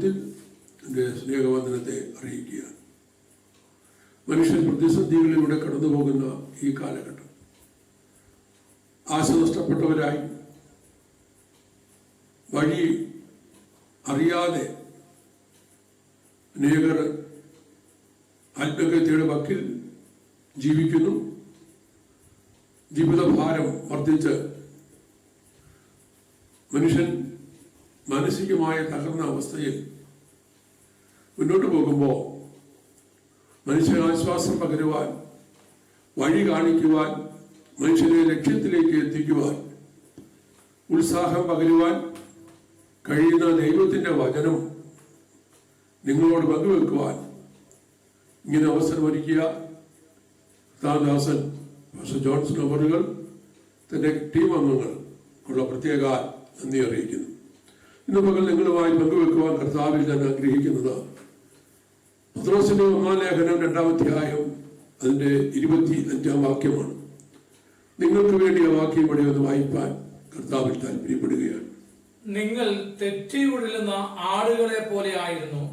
നാമത്തിൽ എൻ്റെ സ്നേഹവന്ദനത്തെ അറിയിക്കുക. മനുഷ്യൻ പ്രതിസന്ധികളിലൂടെ കടന്നു പോകുന്ന ഈ കാലഘട്ടം ആശ നഷ്ടപ്പെട്ടവരായി, വഴി അറിയാതെ അനേകർ ആത്മഹത്യയുടെ വക്കിൽ ജീവിക്കുന്നു. ജീവിതഭാരം വർദ്ധിച്ച് മനുഷ്യൻ മാനസികമായ തകർന്ന അവസ്ഥയിൽ മുന്നോട്ട് പോകുമ്പോൾ മനുഷ്യന് ആശ്വാസം പകരുവാൻ, വഴി കാണിക്കുവാൻ, മനുഷ്യനെ ലക്ഷ്യത്തിലേക്ക് എത്തിക്കുവാൻ, ഉത്സാഹം പകരുവാൻ കഴിയുന്ന ദൈവത്തിൻ്റെ വചനം നിങ്ങളോട് പങ്കുവെക്കുവാൻ ഇങ്ങനെ അവസരമൊരുക്കിയ ദാസൻ പാസ്റ്റർ ജോൺസൺ അവറുകൾ തൻ്റെ ടീം അംഗങ്ങൾ ഉള്ള പ്രത്യേക നന്ദി അറിയിക്കുന്നു. ഇന്ന് പകൽ നിങ്ങളുമായി പങ്കുവെക്കുവാൻ കർത്താവിൽ ഞാൻ ആഗ്രഹിക്കുന്നത് പത്രോസിന്റെ 1-ാം ലേഖനം 2-ാം അധ്യായം അതിൻ്റെ 25-ാം വാക്യമാണ്. നിങ്ങൾക്ക് വേണ്ടി ആ വാക്യം ഇവിടെ ഒന്ന് വായിപ്പാൻ കർത്താവിൽ താല്പര്യപ്പെടുകയാണ്. നിങ്ങൾ തെറ്റി ഉഴലുന്ന ആടുകളെ പോലെ ആയിരുന്നു,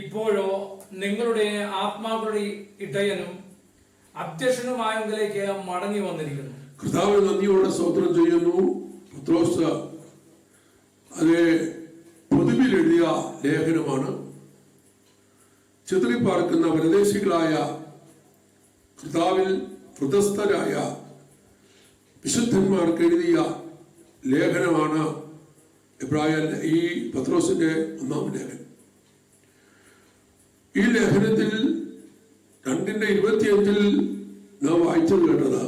ഇപ്പോഴോ നിങ്ങളുടെ ആത്മാക്കളുടെ ഇടയനും അധ്യക്ഷനുമായതിലേക്ക് മടങ്ങി വന്നിരിക്കുന്നു. കർത്താവിന് നന്ദിയോടെ സ്തോത്രം ചെയ്യുന്നു. പത്രോസ് അത് പൊതുവിൽ എഴുതിയ ലേഖനമാണ്. ചിതറിപ്പാർക്കുന്ന പരദേശികളായ കർത്താവിൽ വൃതസ്ഥരായ വിശുദ്ധന്മാർക്ക് എഴുതിയ ലേഖനമാണ് ഈ പത്രോസിന്റെ 1-ാം ലേഖനം. ഈ ലേഖനത്തിൽ 2:25 നാം വായിച്ചത് കേട്ടത്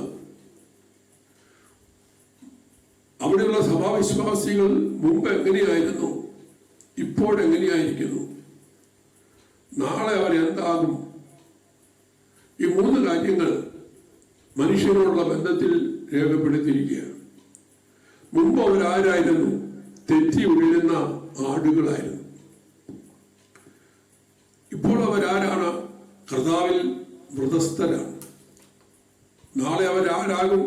അവിടെയുള്ള സഭാവിശ്വാസികൾ മുമ്പ് എങ്ങനെയായിരുന്നു, ഇപ്പോഴെങ്ങനെയായിരിക്കുന്നു, നാളെ അവരെന്താകും. ഈ 3 കാര്യങ്ങൾ മനുഷ്യനോടുള്ള ബന്ധത്തിൽ രേഖപ്പെടുത്തിയിരിക്കുകയാണ്. മുമ്പ് അവരാരായിരുന്നു? തെറ്റി ഉഴലുന്ന ആടുകളായിരുന്നു. ഇപ്പോൾ അവരാരാണ്? കർത്താവിൽ വൃതസ്ഥരാണ്. നാളെ അവരാരാകും?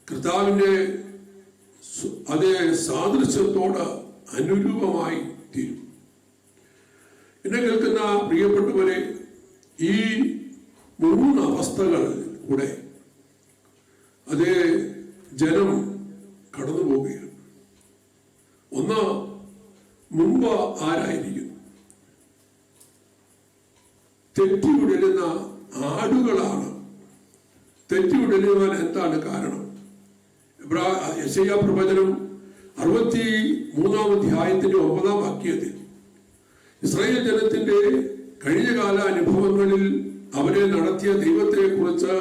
കർത്താവിൻ്റെ അതേ സാദൃശ്യത്തോട് അനുരൂപമായി തീരും. എന്നെ കേൾക്കുന്ന പ്രിയപ്പെട്ടവരെ, ഈ 3 അവസ്ഥകൾ കൂടെ അതേ ജനം കടന്നു പോവുകയാണ്. ഒന്ന്, മുമ്പ് ആരായിരിക്കും? തെറ്റിയുടലുന്ന ആടുകളാണ്. തെറ്റിയുടലുവാൻ എന്താണ് കാരണം? യെശയ്യാ പ്രവചനം 63-ാം അധ്യായത്തിന്റെ 9-ാം വാക്യത്തിൽ ഇസ്രായേൽ ജനത്തിന്റെ കഴിഞ്ഞകാല അനുഭവങ്ങളിൽ അവരെ നടത്തിയ ദൈവത്തെ കുറിച്ച്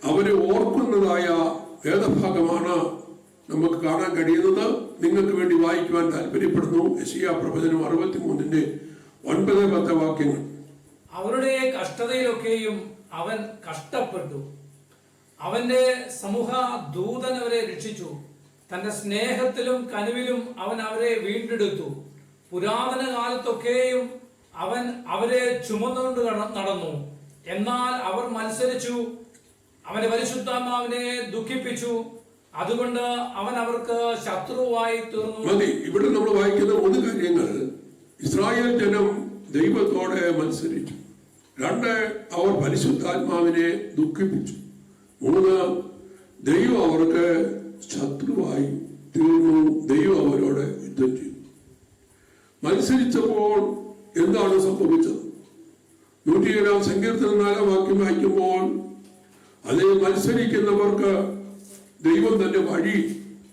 അവരെ ഓർക്കുന്നതായ വേദഭാഗമാണ് നമുക്ക് കാണാൻ കഴിയുന്നത്. നിങ്ങൾക്ക് വേണ്ടി വായിക്കുവാൻ താല്പര്യപ്പെടുന്നു. യെശയ്യാ പ്രവചനം 63-ന്റെ 9-10 വാക്യങ്ങൾ. അവരുടെ കഷ്ടതയിലൊക്കെയും അവൻ കഷ്ടപ്പെട്ടു, അവന്റെ സമൂഹ ദൂതൻ അവരെ രക്ഷിച്ചു, തന്റെ സ്നേഹത്തിലും കനിവിലും അവൻ അവരെ വീണ്ടെടുത്തു. പുരാതന കാലത്തൊക്കെയും അവൻ അവരെ ചുമന്നുകൊണ്ട് നടന്നു. എന്നാൽ അവർ മത്സരിച്ചു, അവന്റെ പരിശുദ്ധാത്മാവിനെ ദുഃഖിപ്പിച്ചു, അതുകൊണ്ട് അവൻ അവർക്ക് ശത്രുവായി തീർന്നു. മതി. ഇവിടെ നമ്മൾ വായിക്കുന്ന 3 കാര്യങ്ങൾ. ഇസ്രായേൽ ജനം ദൈവത്തോടെ മത്സരിച്ചു. 2, അവർ പരിശുദ്ധാത്മാവിനെ ദുഃഖിപ്പിച്ചു. 3, ദൈവം അവർക്ക് ശത്രുവായി തീർന്നു. ദൈവം അവരോട് യുദ്ധം ചെയ്തു. മത്സരിച്ചപ്പോൾ എന്താണ് സംഭവിച്ചത്? 107-ാം സങ്കീർത്തനം 4-ാം വാക്യം വായിക്കുമ്പോൾ അതേ മത്സരിക്കുന്നവർക്ക് ദൈവം തന്റെ വഴി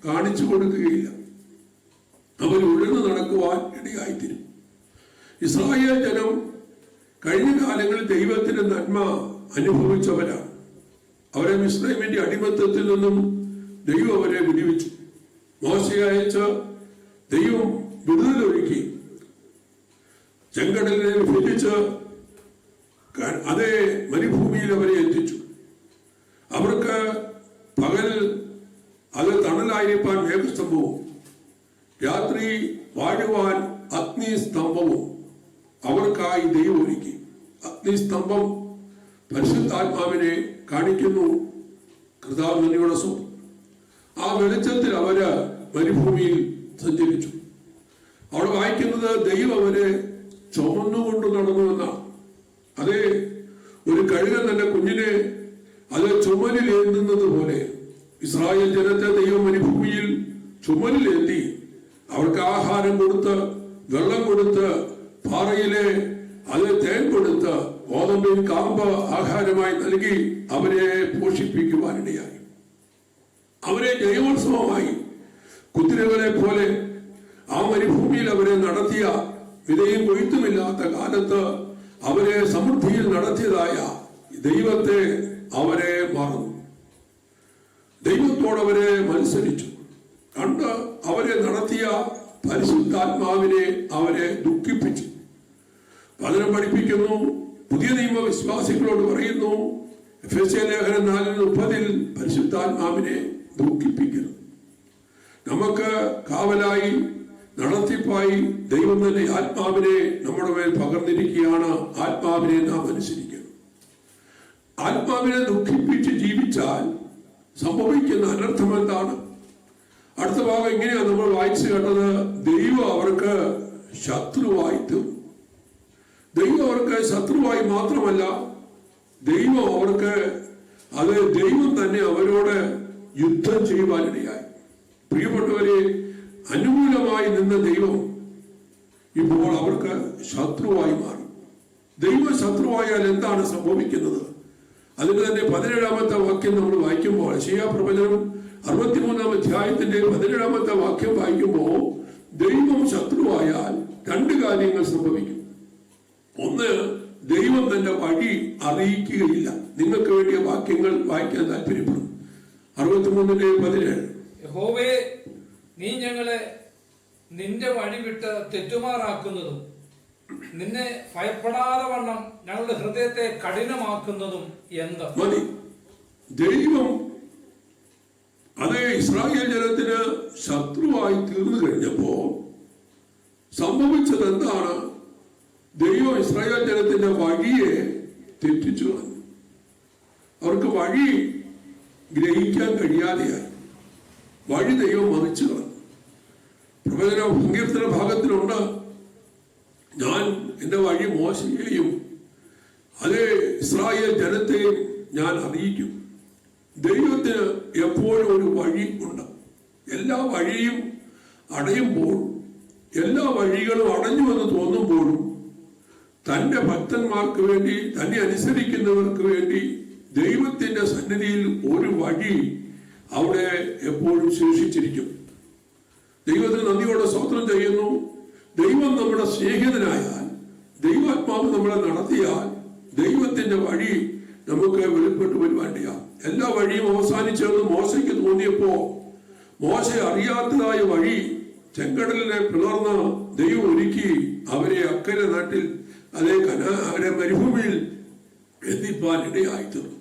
കാണിച്ചു കൊടുക്കുകയില്ല. അവർ ഉഴന്നു നടക്കുവാൻ ഇടയായിത്തീരും. ഇസ്രായേൽ ജനം കഴിഞ്ഞ കാലങ്ങളിൽ ദൈവത്തിന്റെ നന്മ അനുഭവിച്ചവരാണ്. അവരെ മിസ്രയീമിന്റെ അടിമത്തത്തിൽ നിന്നും ദൈവം അവരെ വിടുവിച്ചു. മോശയെ അയച്ച് ദൈവം വിടുതലൊരുക്കി. ചെങ്കടലിനെ വിഭജിച്ച് അതേ മരുഭൂമിയിൽ അവരെ എത്തിച്ചു. അവർക്ക് പകൽ അത് തണലായിരിക്കാൻ മേഘസ്തംഭവും, രാത്രി വാഴുവാൻ അഗ്നിസ്തംഭവും അവർക്കായി ദൈവം ഒരുക്കി. അഗ്നിസ്തംഭം പരിശുദ്ധാത്മാവിനെ കാണിക്കുന്നു. കർത്താവ് നന്ദിയോടെ ആ വെളിച്ചത്തിൽ അവര് മരുഭൂമിയിൽ സഞ്ചരിച്ചു. അവിടെ പറയുന്നത് ദൈവം അവരെ ചുമന്നുകൊണ്ട് നടന്നു എന്നാണ്. അതെ, ഒരു കഴുകൻ തന്റെ കുഞ്ഞിനെ അത് ചുമലിൽ ഏന്തുന്നത് പോലെ ഇസ്രായേൽ ജനത്തെ ദൈവം മരുഭൂമിയിൽ ചുമലിലേന്തി അവർക്ക് ആഹാരം കൊടുത്ത്, വെള്ളം കൊടുത്ത്, പാറയിലെ അത് തേൻ കൊടുത്ത്, ഗോതമ്പിൻ കാമ്പ് ആഹാരമായി നൽകി അവരെ പോഷിപ്പിക്കുവാനിടയായി. അവരെ ജയോത്സവമായി കുതിരകളെ പോലെ ആ മരുഭൂമിയിൽ അവരെ നടത്തിയ, വിതയും കൊയ്ത്തുമില്ലാത്ത കാലത്ത് അവരെ സമൃദ്ധിയിൽ നടത്തിയതായ ദൈവത്തെ അവരെ മറന്നു. ദൈവത്തോടവരെ മത്സരിച്ചു. കണ്ട് അവരെ നടത്തിയ പരിശുദ്ധാത്മാവിനെ അവരെ ദുഃഖിപ്പിച്ചു. വചനം പഠിപ്പിക്കുന്നു, പുതിയ നിയമ വിശ്വാസികളോട് പറയുന്നു, എഫെസ്യ ലേഖനം 4:30 പരിശുദ്ധാത്മാവിനെ ദുഃഖിപ്പിക്കുന്നു. നമുക്ക് കാവലായി നടത്തിപ്പായി ദൈവം തന്നെ ആത്മാവിനെ നമ്മുടെ മേൽ പകർന്നിരിക്കുകയാണ്. ആത്മാവിനെ നാം അനുസരിക്കണം. ആത്മാവിനെ ദുഃഖിപ്പിച്ച് ജീവിച്ചാൽ സംഭവിക്കുന്ന അനർത്ഥം എന്താണ്? അടുത്ത ഭാഗം ഇങ്ങനെയാണ് നമ്മൾ വായിച്ചു കേട്ടത്. ദൈവം അവർക്ക് ശത്രുവായി തീർന്നു. ദൈവം അവർക്ക് ശത്രുവായി മാത്രമല്ല, ദൈവം അവർക്ക് ദൈവം തന്നെ അവരോട് യുദ്ധം ചെയ്യുവാനിടയായി. പ്രിയപ്പെട്ടവരെ, അനുകൂലമായി നിന്ന ദൈവം ഇപ്പോൾ അവർക്ക് ശത്രുവായി മാറി. ദൈവ ശത്രുവായാൽ എന്താണ് സംഭവിക്കുന്നത്? അതിന് തന്നെ 17-ാമത്തെ വാക്യം നമ്മൾ വായിക്കുമ്പോൾ, യെശയ്യാ പ്രവചനം 63-ാം അധ്യായത്തിന്റെ 17-ാമത്തെ വാക്യം വായിക്കുമ്പോൾ, ദൈവം ശത്രുവായാൽ 2 കാര്യങ്ങൾ സംഭവിക്കും. ഒന്ന്, ദൈവം തന്റെ വഴി അറിയിക്കുകയില്ല. നിങ്ങൾക്ക് വേണ്ടിയ വാക്യങ്ങൾ വായിക്കാൻ താല്പര്യപ്പെടും. 63:17. യഹോവേ, നീ ഞങ്ങളെ നിന്റെ വഴി വിട്ട് തെറ്റുമാറാക്കുന്നതും നിന്നെ ഭയപ്പെടാതെ വണ്ണം ഞങ്ങളുടെ ഹൃദയത്തെ കഠിനമാക്കുന്നതും എന്ത്? മതി. ദൈവം ഇസ്രായേൽ ജനത്തിന് ശത്രുവായി തീർന്നു കഴിഞ്ഞപ്പോ സംഭവിച്ചത് എന്താണ്? ദൈവം ഇസ്രായേൽ ജനത്തിന്റെ വഴിയെ തെറ്റിച്ചു കളഞ്ഞു. അവർക്ക് വഴി ഗ്രഹിക്കാൻ കഴിയാതെയായി. വഴി ദൈവം മറിച്ചു കളഞ്ഞു. പ്രവചന സങ്കീർത്തന ഭാഗത്തിലുണ്ട്, ഞാൻ എന്റെ വഴി മോശയെയും ഇസ്രായേൽ ജനത്തെയും ഞാൻ അറിയിക്കും. ദൈവത്തിന് എപ്പോഴും ഒരു വഴി ഉണ്ട്. എല്ലാ വഴിയും അടയുമ്പോൾ, എല്ലാ വഴികളും അടഞ്ഞുവെന്ന് തോന്നുമ്പോഴും തന്റെ ഭക്തന്മാർക്ക് വേണ്ടി, തന്നെ അനുസരിക്കുന്നവർക്ക് വേണ്ടി ദൈവത്തിന്റെ സന്നിധിയിൽ ഒരു വഴി അവിടെ എപ്പോഴും ശേഷിച്ചിരിക്കും. ദൈവത്തിന് നന്ദിയോടെ സ്തോത്രം ചെയ്യുന്നു. ദൈവം നമ്മുടെ സ്നേഹിതനായാൽ, ദൈവാത്മാവ് നമ്മളെ നടത്തിയാൽ ദൈവത്തിന്റെ വഴി നമുക്ക് വെളിപ്പെട്ട് വരുവാണ്ടിയാ. എല്ലാ വഴിയും അവസാനിച്ചെന്ന് മോശയ്ക്ക് തോന്നിയപ്പോ, മോശ അറിയാത്തതായ വഴി ചെങ്കടലിനെ പിളർന്ന് ദൈവം ഒരുക്കി അവരെ അക്കരെ നാട്ടിൽ അവരെ മരുഭൂമിയിൽ എത്തിപ്പാൻ ഇടയായി തീർന്നു.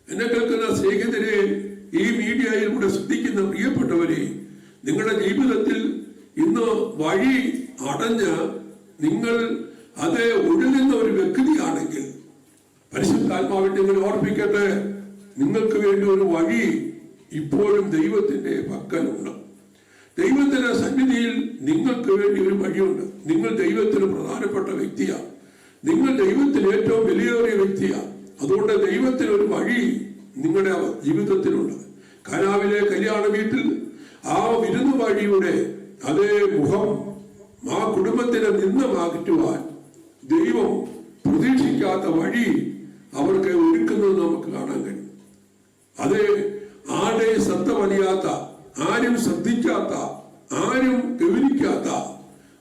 എന്നെ കേൾക്കുന്ന സ്നേഹിതരെ, ഈ മീഡിയയിലൂടെ ശ്രദ്ധിക്കുന്ന പ്രിയപ്പെട്ടവരെ, നിങ്ങളുടെ ജീവിതത്തിൽ ഇന്ന് വഴി അടഞ്ഞ് നിങ്ങൾ ഒഴുകുന്ന ഒരു വ്യക്തിയാണെങ്കിൽ, പരിശുദ്ധാത്മാവിന്റെ നിങ്ങൾ ഓർപ്പിക്കട്ടെ, നിങ്ങൾക്ക് വേണ്ടി ഒരു വഴി ഇപ്പോഴും ദൈവത്തിന്റെ പക്കലുണ്ട്. ദൈവത്തിന്റെ സന്നിധിയിൽ നിങ്ങൾക്ക് വേണ്ടി ഒരു വഴിയുണ്ട്. നിങ്ങൾ ദൈവത്തിന് പ്രധാനപ്പെട്ട വ്യക്തിയാണ്. നിങ്ങൾ ദൈവത്തിന് ഏറ്റവും വിലയേറിയ വ്യക്തിയാണ്. അതുകൊണ്ട് ദൈവത്തിന് ഒരു വഴി നിങ്ങളുടെ ജീവിതത്തിലുണ്ട്. കാനാവിലെ കല്യാണ വീട്ടിൽ ആ വിരുന്ന് വഴിയുടെ മുഖം ആ കുടുംബത്തിനെ നിന്ന് മാറ്റുവാൻ ദൈവം പ്രതീക്ഷിക്കാത്ത വഴി അവർക്ക് ഒരുക്കുന്നത് നമുക്ക് കാണാൻ കഴിയും. ആരുടെ ശ്രദ്ധ പതിയാത്ത, ആരും ശ്രദ്ധിക്കാത്ത, ആരും ഗൗനിക്കാത്ത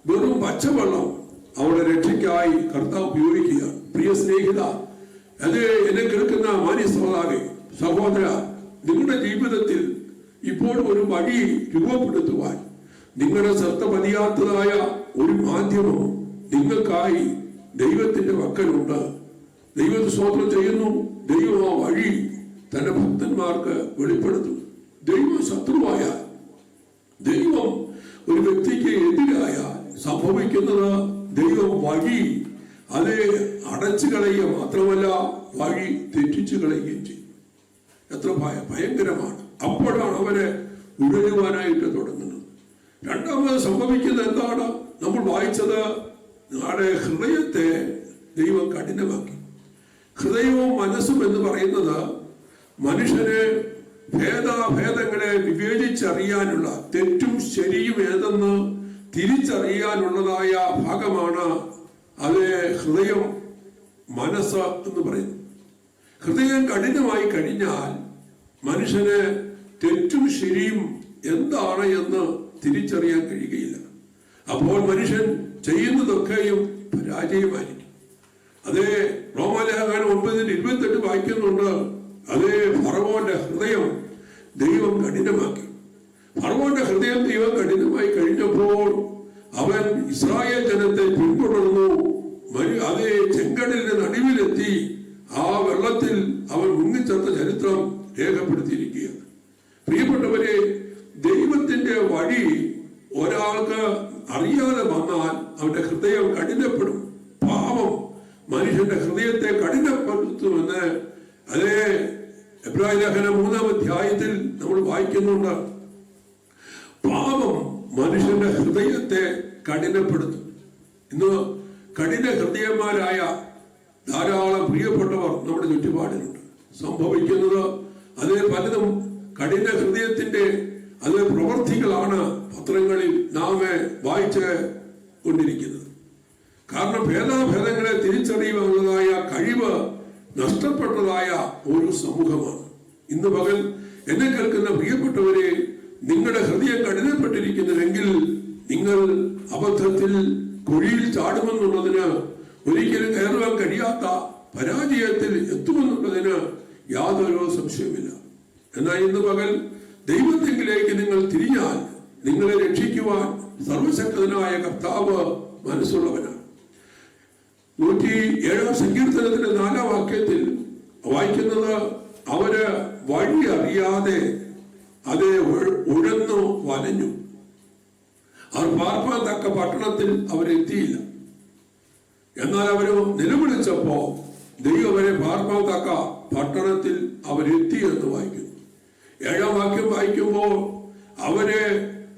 വെറും പച്ചവെള്ളം അവിടെ രക്ഷയ്ക്കായി കർത്താവ് ഉപയോഗിക്കുകയാണ്. പ്രിയ സ്നേഹിത, എന്നെ കേൾക്കുന്ന മാന്യ സഹോദര, നിങ്ങളുടെ ജീവിതത്തിൽ ഇപ്പോൾ ഒരു വഴി രൂപപ്പെടുത്തുവാൻ നിങ്ങളുടെ ശ്രദ്ധ പതിയാത്തതായ ഒരു മാധ്യമം നിങ്ങൾക്കായി ദൈവത്തിന്റെ പക്കലുണ്ട്. ദൈവത്തെ സ്തോത്രം ചെയ്യുന്നു. ദൈവം ആ വഴി തന്റെ ഭക്തന്മാർക്ക് വെളിപ്പെടുത്തും. ദൈവം ശത്രുവായാൽ, ദൈവം ഒരു വ്യക്തിക്ക് എതിരായാൽ സംഭവിക്കുന്നത് ദൈവം വഴി അടച്ചു കളയുക മാത്രമല്ല, വഴി തെറ്റിച്ചു കളയുകയും ചെയ്യും. എത്ര ഭയങ്കരമാണ്! അപ്പോഴാണ് അവരെ ഉഴലുവാനായിട്ട് തുടങ്ങുന്നത്. രണ്ടാമത് സംഭവിക്കുന്നത് എന്താണ്? നമ്മൾ വായിച്ചത് നിങ്ങളുടെ ഹൃദയത്തെ ദൈവം കഠിനമാക്കി. ഹൃദയവും മനസ്സും എന്ന് പറയുന്നത് മനുഷ്യന് ഭേദാഭേദങ്ങളെ വിവേചിച്ചറിയാനുള്ള, തെറ്റും ശരിയും ഏതെന്ന് തിരിച്ചറിയാനുള്ളതായ ഭാഗമാണ് അത് ഹൃദയം, മനസ്സ് എന്ന് പറയുന്നത്. ഹൃദയം കഠിനമായി കഴിഞ്ഞാൽ മനുഷ്യന് തെറ്റും ശരിയും എന്താണ് എന്ന് തിരിച്ചറിയാൻ കഴിയുകയില്ല. അപ്പോൾ മനുഷ്യൻ ചെയ്യുന്നതൊക്കെയും പരാജയമായിരിക്കും. അതേ റോമാലേഖനം 9:28 വായിക്കുന്നുണ്ട്, അതേ ഫറവോന്റെ ഹൃദയം ദൈവം കഠിനമാക്കി. ഫറവോന്റെ ഹൃദയം ദൈവം കഠിനമായി കഴിഞ്ഞപ്പോൾ അവൻ ഇസ്രായേൽ ജനത്തെ പിന്തുടർന്നു. അതേ ചെങ്കടലിന്റെ നടുവിലെത്തി ആ വെള്ളത്തിൽ അവൻ മുങ്ങിച്ചേർത്ത ചരിത്രം രേഖപ്പെടുത്തിയിരിക്കുകയാണ്. പ്രിയപ്പെട്ടവരെ, ദൈവത്തിന്റെ വഴി ഒരാൾക്ക് അറിയാതെ വന്നാൽ അവന്റെ ഹൃദയം കഠിനപ്പെടും. പാപം മനുഷ്യന്റെ ഹൃദയത്തെ കഠിനപ്പെടുത്തുമെന്ന് അതേ എബ്രായ ലേഖനം 3-ാം അധ്യായത്തിൽ നമ്മൾ വായിക്കുന്നുണ്ട്. പാപം മനുഷ്യന്റെ ഹൃദയത്തെ കഠിനപ്പെടുത്തും. ഇന്ന് കഠിന ഹൃദയന്മാരായ ധാരാളം പ്രിയപ്പെട്ടവർ നമ്മുടെ ചുറ്റുപാടിലുണ്ട്. സംഭവിക്കുന്നത് അതേ പലതും കഠിന ഹൃദയത്തിന്റെ അതേ പ്രവർത്തികളാണ് പത്രങ്ങളിൽ നാം വായിച്ച് കൊണ്ടിരിക്കുന്നത്. കാരണം ഭേദാഭേദങ്ങളെ തിരിച്ചറിയുവാനുള്ളതായ കഴിവ് നഷ്ടപ്പെട്ടതായ ഒരു സമൂഹമാണ് ഇന്ന് പകൽ. എന്നെ കേൾക്കുന്ന പ്രിയപ്പെട്ടവരെ, നിങ്ങളുടെ ഹൃദയം കഠിനപ്പെട്ടിരിക്കുന്നുവെങ്കിൽ നിങ്ങൾ അബദ്ധത്തിൽ കുഴിയിൽ ചാടുമെന്നുള്ളതിന്, ഒരിക്കലും കയറുവാൻ കഴിയാത്ത പരാജയത്തിൽ എത്തുമെന്നുള്ളതിന് യാതൊരു സംശയമില്ല. എന്നാൽ ഇന്ന് പകൽ ദൈവത്തെങ്കിലേക്ക് നിങ്ങൾ തിരിഞ്ഞാൽ നിങ്ങളെ രക്ഷിക്കുവാൻ സർവശക്തനായ കർത്താവ് മനസ്സുള്ളവനാണ്. 107-ാം സങ്കീർത്തനത്തിന്റെ 4-ാം വാക്യത്തിൽ വായിക്കുന്നത്, അവര് വഴി അറിയാതെ അതേ ഉഴന്നു വലഞ്ഞു. അവർ പാർപ്പാൻ തക്ക പട്ടണത്തിൽ അവരെത്തിയില്ല. എന്നാൽ അവര് നിലവിളിച്ചപ്പോ ദൈവം അവരെ പാർപ്പാൻ തക്ക പട്ടണത്തിൽ അവരെത്തി എന്ന് വായിക്കുന്നു. 7-ാം വാക്യം വായിക്കുമ്പോൾ അവരെ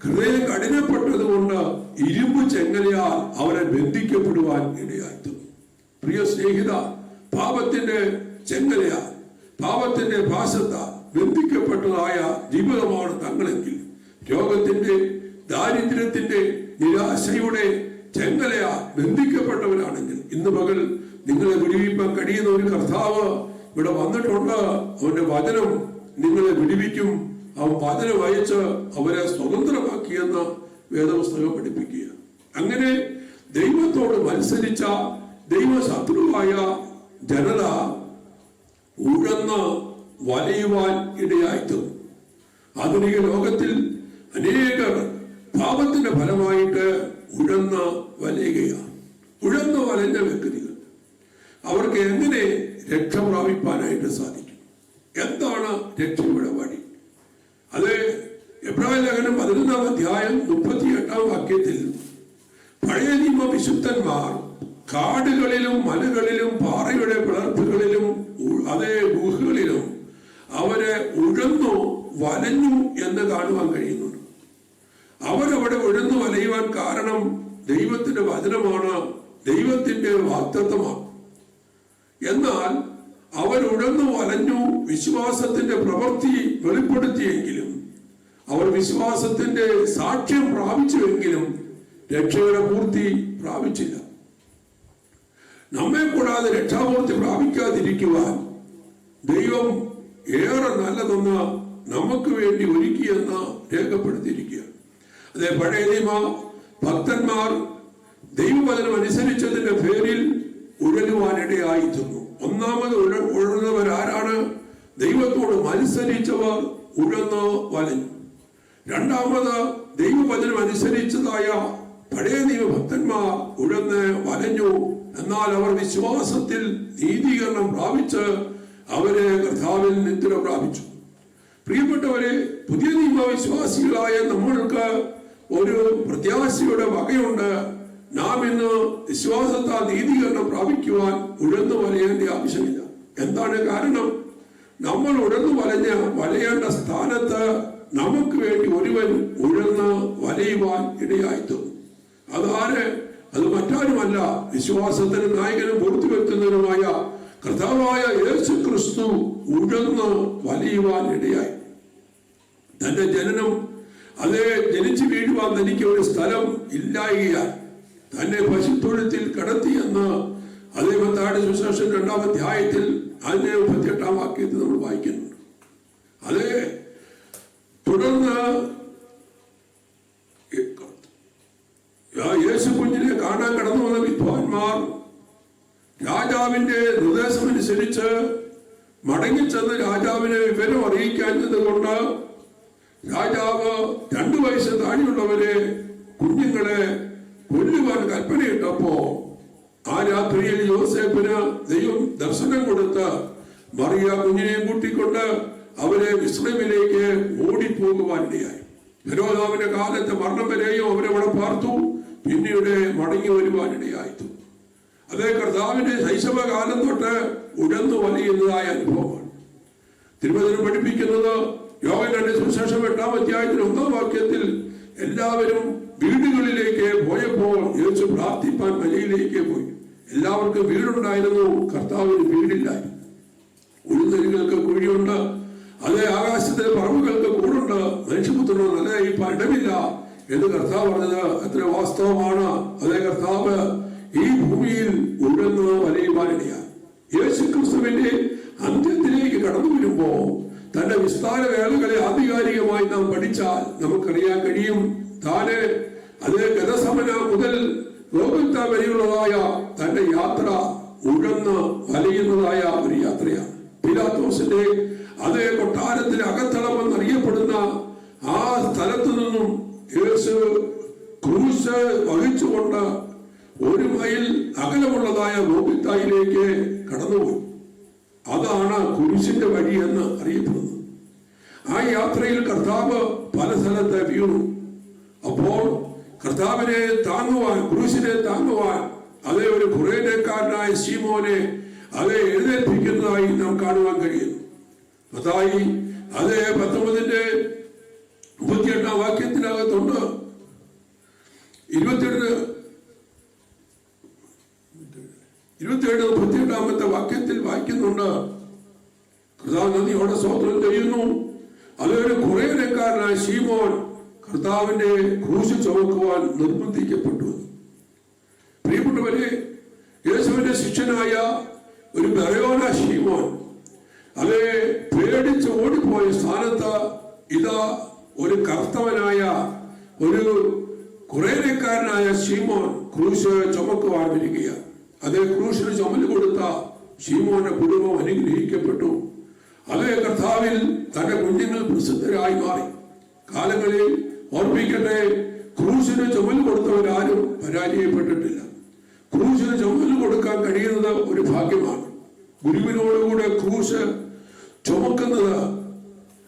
ഹൃദയം കഠിനപ്പെട്ടത് കൊണ്ട് ഇരുമ്പ് ചെങ്ങലയാൽ അവരെ ബന്ധിക്കപ്പെടുവാൻ ഇടയായിത്തീർന്നു. പ്രിയ സ്നേഹിത, പാപത്തിന്റെ ചെങ്ങലയാൽ, പാപത്തിന്റെ പാശത്താൽ ബന്ധിക്കപ്പെട്ടതായ ജീവിതമാണ് തങ്ങളെങ്കിൽ, രോഗത്തിന്റെ, ദാരിദ്ര്യത്തിന്റെ, നിരാശയുടെ ചെങ്ങലയാൽ ബന്ധിക്കപ്പെട്ടവരാണെങ്കിൽ ഇന്ന് പകൽ നിങ്ങളെ വിടുവിപ്പാൻ കഴിയുന്ന ഒരു കർത്താവ് ഇവിടെ വന്നിട്ടുണ്ട്. അവന്റെ വചനം നിങ്ങളെ വിടുവിക്കും. അവൻ വചനം അയച്ച് അവരെ സ്വതന്ത്രമാക്കിയെന്ന് വേദപുസ്തകം പഠിപ്പിക്കുക. അങ്ങനെ ദൈവത്തോട് മത്സരിച്ച ദൈവശത്രുവായ ജനത ഉഴന്ന് വലയുവാൻ ഇടയായിത്തീർന്നു. ആധുനിക ലോകത്തിൽ അനേകർ പാപത്തിന്റെ ഫലമായിട്ട് ഉഴന്ന് വലയുകയാണ്. ഉഴന്ന് വലഞ്ഞ വ്യക്തികൾ അവർക്ക് എങ്ങനെ രക്ഷ പ്രാപിപ്പാനായിട്ട് സാധിക്കും? എന്താണ് രക്ഷയുടെ വഴി? അത് എബ്രായ ലേഖനം 11-ാം അധ്യായം 38-ാം വാക്യത്തിൽ പഴയ നിയമ വിശുദ്ധന്മാർ കാടുകളിലും മലകളിലും പാറയുടെ പിളർപ്പുകളിലും അതേ ഗുഹകളിലും അവരെ ഉഴന്നു വലഞ്ഞു എന്ന് കാണുവാൻ കഴിയുന്നുണ്ട്. അവരവിടെ ഉഴന്നു വലയുവാൻ കാരണം ദൈവത്തിന്റെ വചനമാണ്, ദൈവത്തിന്റെ വാഗ്ദത്തമാണ്. എന്നാൽ അവരുഴന്നു വലഞ്ഞു വിശ്വാസത്തിന്റെ പ്രവൃത്തി വെളിപ്പെടുത്തിയെങ്കിലും, അവർ വിശ്വാസത്തിന്റെ സാക്ഷ്യം പ്രാപിച്ചുവെങ്കിലും രക്ഷയുടെ പൂർത്തി പ്രാപിച്ചില്ല. നമ്മെ കൂടാതെ രക്ഷാപൂർത്തി പ്രാപിക്കാതിരിക്കുവാൻ ദൈവം ഏറെ നല്ലതൊന്ന് നമുക്ക് വേണ്ടി ഒരുക്കിയെന്ന് രേഖപ്പെടുത്തിയിരിക്കുക. അതേ പഴയ നിയമ ഭക്തന്മാർ ദൈവവചനം അനുസരിച്ചതിന്റെ പേരിൽ ഉഴലുവാനിടയായിത്തീർന്നു. ഒന്നാമത് ഉഴന്നവരാരാണ്? ദൈവത്തോട് മത്സരിച്ചവർ ഉഴന്ന് വലഞ്ഞു. രണ്ടാമത് ദൈവവചനം അനുസരിച്ചതായ പഴയ നിയമഭക്തന്മാർ ഉഴന്ന് വലഞ്ഞു. എന്നാൽ അവർ വിശ്വാസത്തിൽ നീതീകരണം പ്രാപിച്ച് അവരെ കർത്താവിൽ നിദ്ര പ്രാപിച്ചു. പ്രിയപ്പെട്ടവരെ, പുതിയ നിയമവിശ്വാസികളായ നമ്മൾക്ക് ഒരു പ്രത്യാശയുടെ വകയുണ്ട്. നാം ഇന്ന് വിശ്വാസത്താൽ നീതീകരണം പ്രാപിക്കുവാൻ ഉഴന്നു വലയേണ്ട ആവശ്യമില്ല. എന്താണ് കാരണം? നമ്മൾ ഉഴന്നു വലയേണ്ട സ്ഥാനത്ത് നമുക്ക് വേണ്ടി ഒരുവൻ ഉഴന്ന് വലയുവാൻ ഇടയായിത്തീർന്നു. അതാര്? മറ്റാരുമല്ല, വിശ്വാസത്തിന് നായകനും പൂർത്തിവെക്കുന്നതിനുമായ കർത്താവായ യേശു ക്രിസ്തു ഉഴന്ന് വലിയുവാൻ ഇടയായി. തന്റെ ജനനം, അതേ ജനിച്ചു വീഴുവാൻ തനിക്ക് ഒരു സ്ഥലം ഇല്ലായികയാൽ തന്നെ പശുത്തൊഴുത്തിൽ കടത്തിയെന്ന് അതേ മത്തായിയുടെ സുവിശേഷം 2-ാം അധ്യായത്തിൽ അതിന്റെ 38-ാം വാക്യത്തിൽ നമ്മൾ വായിക്കുന്നുണ്ട്. അതേ തുടർന്ന് യേശു കുഞ്ഞിനെ കാണാൻ കടന്നു വന്ന വിദ്വാൻമാർ രാജാവിന്റെ നിർദ്ദേശമനുസരിച്ച് മടങ്ങിച്ചെന്ന് രാജാവിനെ വിവരം അറിയിക്കാഞ്ഞത് കൊണ്ട് രാജാവ് 2 വയസ്സ് താഴെയുള്ളവരെ കുഞ്ഞുങ്ങളെ കൊല്ലുവാൻ കൽപ്പനയിട്ടപ്പോ ആ രാത്രിയിൽ യോസേപ്പിന് ദൈവം ദർശനം കൊടുത്ത് മറിയ കുഞ്ഞിനെയും കൂട്ടിക്കൊണ്ട് അവരെ മിസ്രൈമിലേക്ക് ഓടിപ്പോകുവാനിടയായി. ഹെരോദാവിന്റെ കാലത്ത് മരണം വരെയും അവരവിടെ പാർത്തു. പിന്നീട് മടങ്ങി വരുവാനിടയായി. അതേ കർത്താവിന്റെ ശൈശവകാലം തൊട്ട് ഉഴന്നു വലിയുന്നതായ അനുഭവമാണ്. തിരുവചനം പഠിപ്പിക്കുന്നത് യോഹന്നാന്റെ സുവിശേഷം 8-ാം അധ്യായത്തിൽ 1-ാം വാക്യത്തിൽ എല്ലാവരും വീടുകളിലേക്ക് പോയപ്പോൾ യേശു പ്രാർത്ഥിപ്പാൻ മലയിലേക്ക് പോയി. എല്ലാവർക്കും വീടുണ്ടായിരുന്നു, കർത്താവിന് വീടില്ലായിരുന്നു. ഉഴുന്നരികൾക്ക് കുഴിയുണ്ട്, അതേ ആകാശത്തിലെ പറവുകൾക്ക് കൂടുണ്ട്, മനുഷ്യപുത്രനോ നിലനിൽപ്പാൻ ഇടമില്ല എന്ന് കർത്താവ് പറഞ്ഞത് എത്ര വാസ്തവമാണ്. അതേ കർത്താവ് ഈ ഭൂമിയിൽ ഉഴന്ന് വലയുവാനിടയാണ്. യേശു ക്രിസ്തുവിന്റെ അന്ത്യത്തിലേക്ക് കടന്നു വരുമ്പോ തന്റെ വിസ്താര വേളകളെ ആധികാരികമായി നാം പഠിച്ചാൽ നമുക്കറിയാൻ കഴിയും. താന് അതേ ഗതസമന മുതൽ ഗോകുൽത്ത വരെയുള്ളതായ തന്റെ യാത്ര ഉഴന്ന് വലയുന്നതായ ഒരു യാത്രയാണ്. പിലാത്തോസിന്റെ അതേ കൊട്ടാരത്തിലെ അകത്തളമെന്നറിയപ്പെടുന്ന ആ സ്ഥലത്തു നിന്നും യേശു ക്രൂശ് വഹിച്ചുകൊണ്ട് 1 മൈൽ അകലമുള്ളതായ ഗോകുൽത്തായിലേക്ക് കടന്നുപോയി. അതാണ് കുരിശിന്റെ വഴി എന്ന് അറിയപ്പെടുന്നത്. ആ യാത്രയിൽ കർത്താവ് പല സ്ഥലത്ത് വീണു. അപ്പോൾ കർത്താവിനെ താങ്ങുവാൻ, ക്രൂശിനെ താങ്ങുവാൻ അതേ ഒരു ഖുറേനക്കാരനായ ശീമോനെ അതേ എഴുന്നേൽപ്പിക്കുന്നതായി നാം കാണുവാൻ കഴിയുന്നു. മത്തായി അതേ 19-ന്റെ 38-ാം വാക്യത്തിനകത്തുണ്ട്. 27-38 വാക്യത്തിൽ വായിക്കുന്നുണ്ട്. കർത്താവ് നന്ദിയോടെ സ്തോത്രം ചെയ്യുന്നു. അതൊരു ഖുറേനക്കാരനായ ശീമോൻ കർത്താവിന്റെ ക്രൂശ് ചുമക്കുവാൻ നിർബന്ധിക്കപ്പെട്ടു. പ്രിയപ്പെട്ടവരെ, യേശുവിന്റെ ശിഷ്യനായ ഒരു ബറയോന ശീമോൻ അതേ പേടിച്ച് ഓടിപ്പോയ സ്ഥാനത്ത് ഇതാ ഒരു കർത്തവനായ ഒരു ഖുറേനക്കാരനായ ശീമോൻ ക്രൂശ് ചുമക്കുവാൻ വരികയാണ്. അതേ ക്രൂശിന് ചുമല് കൊടുത്ത ശീമോന്റെ കുടുംബം അനുഗ്രഹിക്കപ്പെട്ടു. അതേ കർത്താവിൽ തന്റെ കുഞ്ഞുങ്ങൾ പ്രസിദ്ധരായി മാറി. കാലങ്ങളിൽ ഓർപ്പിക്കട്ടെ, ക്രൂശിന് ചുമല് കൊടുത്തവരാരും പരാജയപ്പെട്ടിട്ടില്ല. ക്രൂശിന് ചുമല് കൊടുക്കാൻ കഴിയുന്നത് ഒരു ഭാഗ്യമാണ്. ഗുരുവിനോടുകൂടെ ക്രൂശ് ചുമക്കുന്നത്,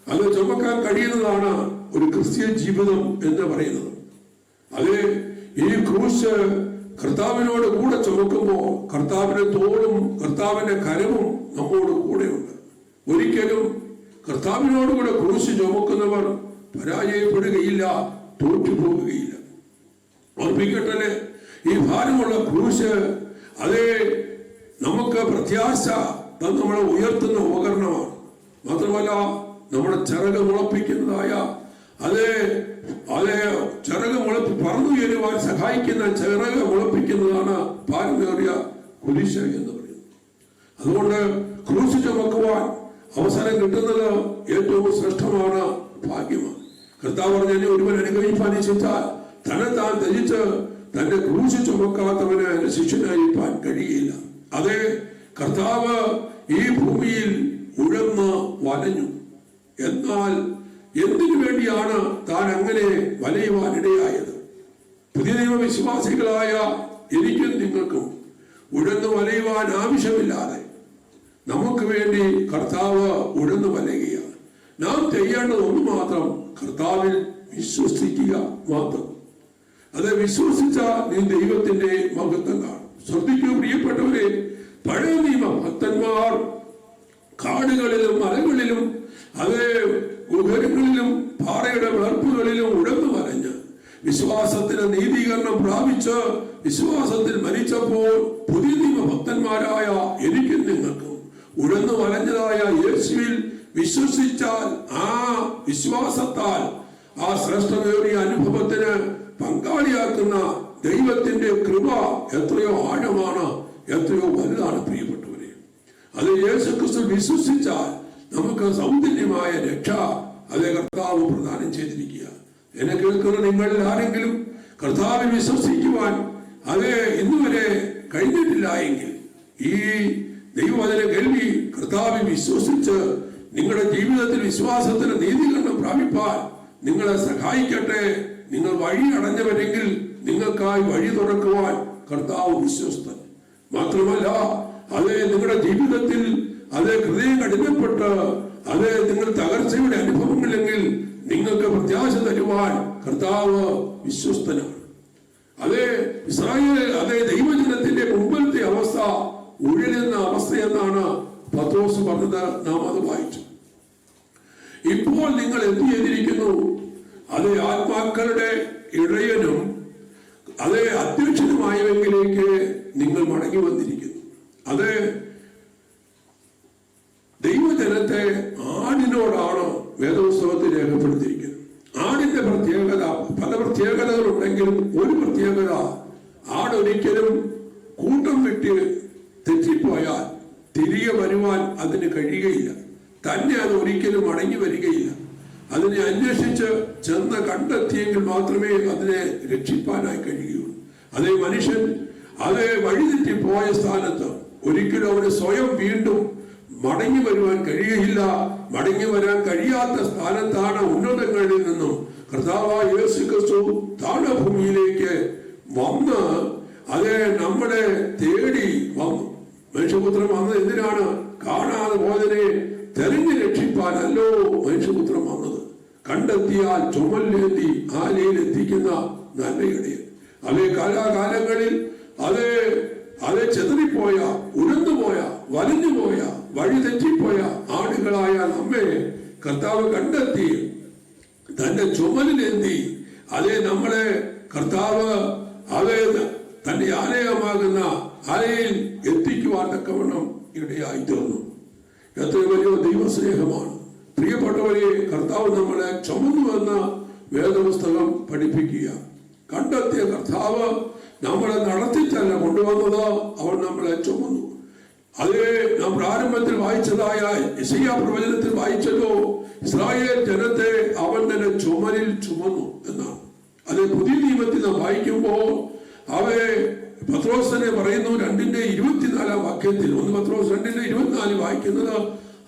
അത് ചുമക്കാൻ കഴിയുന്നതാണ് ഒരു ക്രിസ്ത്യൻ ജീവിതം എന്ന് പറയുന്നത്. അതേ ഈ ക്രൂശ് കർത്താവിനോട് കൂടെ ചുമക്കുമ്പോൾ കർത്താവിന്റെ തോളും കർത്താവിന്റെ കരവും നമ്മോട് കൂടെയുണ്ട്. ഒരിക്കലും കർത്താവിനോടുകൂടെ ക്രൂശ് ചുമക്കുന്നവർ പരാജയപ്പെടുകയില്ല, തോറ്റുപോകുകയില്ല. ഓർപ്പിക്കട്ടെ, ഈ ഭാരമുള്ള ക്രൂശ് അതേ നമുക്ക് പ്രത്യാശ നമ്മളെ ഉയർത്തുന്ന ഉപകരണമാണ്. മാത്രമല്ല നമ്മുടെ ചിറക് മുളപ്പിക്കുന്നതായ അതേ ചിറക് പറന്നുയരുവാൻ സഹായിക്കുന്ന ചിറക് മുളപ്പിക്കുന്നതാണ് ഭാരമേറിയ കുരിശ് എന്ന് പറയുന്നത്. അതുകൊണ്ട് ക്രൂശ് ചുമക്കുവാൻ അവസരം കിട്ടുന്നത് ഏറ്റവും ശ്രേഷ്ഠമാണ്, ഭാഗ്യമാണ്. കർത്താവ് പറഞ്ഞ ഒരുവൻ അനുഗ്രഹിപ്പാൻ ഇച്ഛിച്ചാൽ തന്നെത്താൻ ത്യജിച്ച് തന്റെ ക്രൂശ് ചുമക്കാത്തവന് എന്റെ ശിഷ്യനായിരിക്കാൻ കഴിയില്ല. അതേ കർത്താവ് ഈ ഭൂമിയിൽ ഉഴന്ന് വലഞ്ഞു. എന്നാൽ എന്തിനു വേണ്ടിയാണ് താൻ അങ്ങനെ വലയുവാനിടയായത്? പുതിയ നിയമ വിശ്വാസികളായ എനിക്കും നിങ്ങൾക്കും ഉഴന്നു വലയുവാൻ ആവശ്യമില്ലാതെ നമുക്ക് വേണ്ടി കർത്താവ് ഉഴന്നു വലയുകയാണ്. നാം ചെയ്യേണ്ടത് ഒന്ന് മാത്രം, കർത്താവിൽ വിശ്വസിക്കുക മാത്രം. അത് വിശ്വസിച്ച നീ ദൈവത്തിന്റെ മഹത്വം കാണും. ശ്രദ്ധിക്കൂ പ്രിയപ്പെട്ടവരെ, പഴയ നിയമ ഭക്തന്മാർ കാടുകളിലും മലകളിലും അതേ ഗുഹകളിലും പാറയുടെ വിളർപ്പുകളിലും ഉഴന്നു വലഞ്ഞ് വിശ്വാസത്തിന് നീതീകരണം പ്രാപിച്ച് വിശ്വാസത്തിൽ മരിച്ചപ്പോൾ പുതിയ നിയമ ഭക്തന്മാരായ എനിക്കും നിങ്ങൾക്കും ഉഴന്നു വലഞ്ഞതായ യേശുവിൽ വിശ്വസിച്ചാൽ ആ വിശ്വാസത്താൽ ആ ശ്രേഷ്ഠമേറിയ അനുഭവത്തിന് പങ്കാളിയാക്കുന്ന ദൈവത്തിന്റെ കൃപ എത്രയോ ആഴമാണ്, എത്രയോ വലുതാണ് പ്രിയപ്പെട്ടവരെ. അത് യേശുക്രിസ്തു വിശ്വസിച്ചാൽ നമുക്ക് സൗന്ദര്യമായ രക്ഷ അതേ കർത്താവ് പ്രദാനം ചെയ്തിരിക്കുക. എന്നെ കേൾക്കുന്ന നിങ്ങളിൽ ആരെങ്കിലും കർത്താവിൽ വിശ്വസിക്കുവാൻ അതേ ഇന്നുവരെ കഴിഞ്ഞിട്ടില്ല എങ്കിൽ ഈ ദൈവവചന കേൾവി കർത്താവിൽ വിശ്വസിച്ച് നിങ്ങളുടെ ജീവിതത്തിൽ വിശ്വാസത്തിന് നീതീകരണം പ്രാപിപ്പാൻ നിങ്ങളെ സഹായിക്കട്ടെ. നിങ്ങൾ വഴി അടഞ്ഞവരെങ്കിൽ നിങ്ങൾക്കായി വഴി തുറക്കുവാൻ കർത്താവ് വിശ്വസ്തൻ. മാത്രമല്ല അതേ നിങ്ങളുടെ ജീവിതത്തിൽ അതേ ഹൃദയം കഠിനപ്പെട്ട് അതേ നിങ്ങൾ തകർച്ചയുടെ അനുഭവമില്ലെങ്കിൽ നിങ്ങൾക്ക് പ്രത്യാശ തരുവാൻ കർത്താവ് വിശ്വസ്തനാണ്. അതേ ഇസ്രായേൽ അതേ ദൈവജനത്തിന്റെ മുമ്പിലത്തെ അവസ്ഥ ഉഴലുന്ന അവസ്ഥയെന്നാണ് പത്രോസ് പറഞ്ഞത്. നാം അത് വായിച്ചു. ഇപ്പോൾ നിങ്ങൾ എന്ത് ചെയ്തിരിക്കുന്നു? അതേ ആത്മാക്കളുടെ ഇടയനും അതേ അധ്യക്ഷനുമായവെങ്കിലേക്ക് നിങ്ങൾ മടങ്ങി വന്നിരിക്കുന്നു. അതേ ദൈവജനത്തെ ആടിനോടാണ് വേദപുസ്തകത്തിൽ രേഖപ്പെടുത്തിയിരിക്കുന്നത്. ആടിന്റെ പ്രത്യേകത, പല പ്രത്യേകതകളുണ്ടെങ്കിലും ഒരു പ്രത്യേകത, ആടൊരിക്കലും കൂട്ടം വിട്ട് തെറ്റിപ്പോയാൽ തിരികെ വരുവാൻ അതിന് കഴിയുകയില്ല. തന്നെ അത് ഒരിക്കലും മടങ്ങി വരികയില്ല. അതിനെ അന്വേഷിച്ച് ചെന്ന് കണ്ടെത്തിയെങ്കിൽ മാത്രമേ അതിനെ രക്ഷിപ്പാനായി കഴിയുകയുള്ളൂ. അതേ മനുഷ്യൻ അതേ വഴിതെറ്റിപ്പോയ സ്ഥാനത്ത് ഒരിക്കലും അവന് സ്വയം വീണ്ടും മടങ്ങി വരുവാൻ കഴിയുകയില്ല. മടങ്ങി വരാൻ കഴിയാത്ത സ്ഥാനത്താണ് ഉന്നതങ്ങളിൽ നിന്നും കർത്താവായ യേശു ക്രിസ്തു താഴ്ഭൂമിയിലേക്ക് വന്ന് അതേ നമ്മളെ തേടി വന്നു. മനുഷ്യപുത്രൻ വന്നത് എന്തിനാണ്? കാണാതെ പോയതിനെ തെരഞ്ഞു രക്ഷിപ്പാനല്ലോ മനുഷ്യപുത്രൻ വന്നത്. കണ്ടെത്തിയാൽ ചുമലിലേന്തി ആലയിൽ എത്തിക്കുന്ന നല്ല ഇടയൻ. അതേ കാലാകാലങ്ങളിൽ അതേ ചെതറിപ്പോയ, ഉഴന്നുപോയ, വലഞ്ഞുപോയ, വഴി തെറ്റിപ്പോയ ആടുകളായ നമ്മെ കർത്താവ് കണ്ടെത്തി തന്റെ ചുമലിലേന്തി അതേ നമ്മളെ കർത്താവ് അതേ തന്റെ ആലയമാകുന്ന ആലയിൽ എത്തിക്കുവാൻ തക്കവണ്ണം ഇടയായി തീർന്നു. എത്ര വലിയ ദൈവസ്നേഹമാണ് പ്രിയപ്പെട്ടവരെ. കർത്താവ് നമ്മളെ ചുമന്നുവെന്ന് വേദപുസ്തകം പഠിപ്പിക്കുക. കണ്ടെത്തിയ കർത്താവ് നമ്മളെ നടത്തിച്ചല്ല കൊണ്ടുവന്നത്, അവൻ നമ്മളെ ചുമന്നു. അതേ നാം പ്രാരംഭത്തിൽ വായിച്ചതായ യെശയ്യാ പ്രവചനത്തിൽ വായിച്ചല്ലോ, ഇസ്രായേൽ ജനത്തെ അവൻ തന്നെ ചുമലിൽ ചുമന്നു എന്നാണ്. അതേ പുതിയ നിയമത്തിൽ നാം വായിക്കുമ്പോൾ അവയെ പത്രോസ് തന്നെ പറയുന്നു 2:24 വാക്യത്തിൽ, 1 പത്രോസ് 2:24 വായിക്കുന്നത്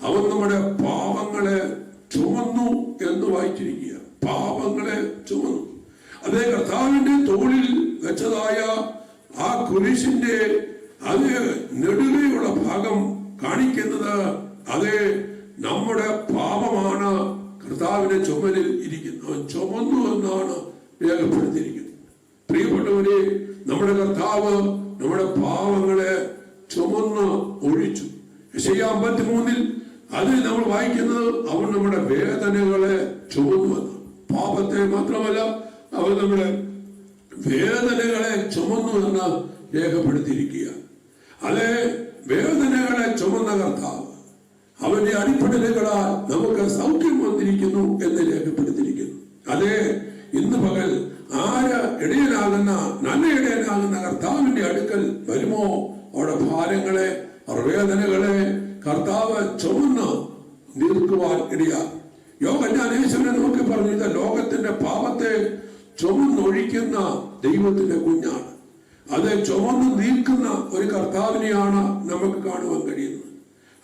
അവൻ നമ്മുടെ പാപങ്ങളെ ചുമന്നു എന്ന് വായിച്ചിരിക്കുക. പാപങ്ങളെ ചുമന്നു. അതേ കർത്താവിന്റെ തോളിൽ വെച്ചതായ ആ കുരിശിന്റെ അത് നെടുകയുള്ള ഭാഗം കാണിക്കുന്നത് അതേ നമ്മുടെ പാപമാണ് കർത്താവിന്റെ ചുമലിൽ ഇരിക്കുന്നത്. അവൻ ചുമന്നു എന്നാണ് രേഖപ്പെടുത്തിയിരിക്കുന്നത്. പ്രിയപ്പെട്ടവരെ, നമ്മുടെ കർത്താവ് നമ്മുടെ പാവങ്ങളെ ചുമന്ന് ഒഴിച്ചു. യെശയ്യാ 53 അതിൽ നമ്മൾ വായിക്കുന്നത് അവൻ നമ്മുടെ വേദനകളെ ചുമന്നുവെന്ന്. പാപത്തെ മാത്രമല്ല, അവൻ നമ്മുടെ വേദനകളെ ചുമന്നു എന്ന് രേഖപ്പെടുത്തിയിരിക്കുക. അതേ വേദനകളെ ചുമന്ന കർത്താവ് അവന്റെ അടിപ്പടലുകളാൽ നമുക്ക് സൗഖ്യം വന്നിരിക്കുന്നു എന്ന് രേഖപ്പെടുത്തിയിരിക്കുന്നു. അതേ ഇന്ന് പകൽ ആര് ഇടയനാകുന്ന നല്ല ഇടയനാകുന്ന കർത്താവിന്റെ അടുക്കൽ വരുമോ, അവിടെ ഭാരങ്ങളെ വേദനകളെ കർത്താവ് ചുമന്ന് നീർക്കുവാൻ ഇടയാകും. യോഹന്നാൻ യേശുവിനെ നോക്കി പറഞ്ഞത് ലോകത്തിന്റെ പാപത്തെ ചുമന്നൊഴിക്കുന്ന ദൈവത്തിന്റെ കുഞ്ഞാണ്. അത് ചുമന്ന് നീക്കുന്ന ഒരു കർത്താവിനെയാണ് നമുക്ക് കാണുവാൻ കഴിയുന്നത്.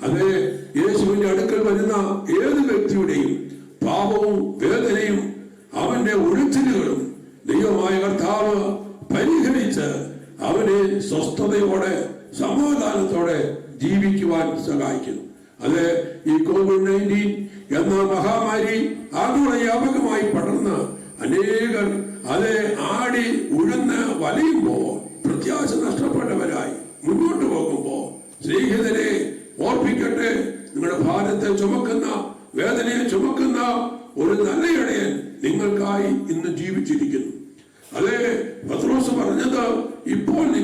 അതേ യേശുവിന്റെ അടുക്കൽ വരുന്ന ഏത് വ്യക്തിയുടെയും പാപവും വേദനയും അവന്റെ ഉഴച്ചിലുകളും ദൈവമായ കർത്താവ് പരിഹരിച്ച് അവനെ സ്വസ്ഥതയോടെ സമാധാനത്തോടെ ജീവിക്കുവാൻ സഹായിക്കുന്നു. അത് ഈ COVID-19 എന്ന മഹാമാരി ആഗോള വ്യാപകമായി പടർന്ന് അനേകർ അതേ ആടി ഉഴന്ന് വലയുമ്പോൾ പ്രത്യാശ നഷ്ടപ്പെട്ടവരായി മുന്നോട്ട് പോകുമ്പോൾ സ്നേഹിതരെ ഓർപ്പിക്കട്ടെ, നിങ്ങളുടെ ഭാരത്തെ ചുമക്കുന്ന വേദനയെ ചുമക്കുന്ന ഒരു നല്ല ഇടയൻ നിങ്ങൾക്കായി ഇന്ന് ജീവിച്ചിരിക്കുന്നു.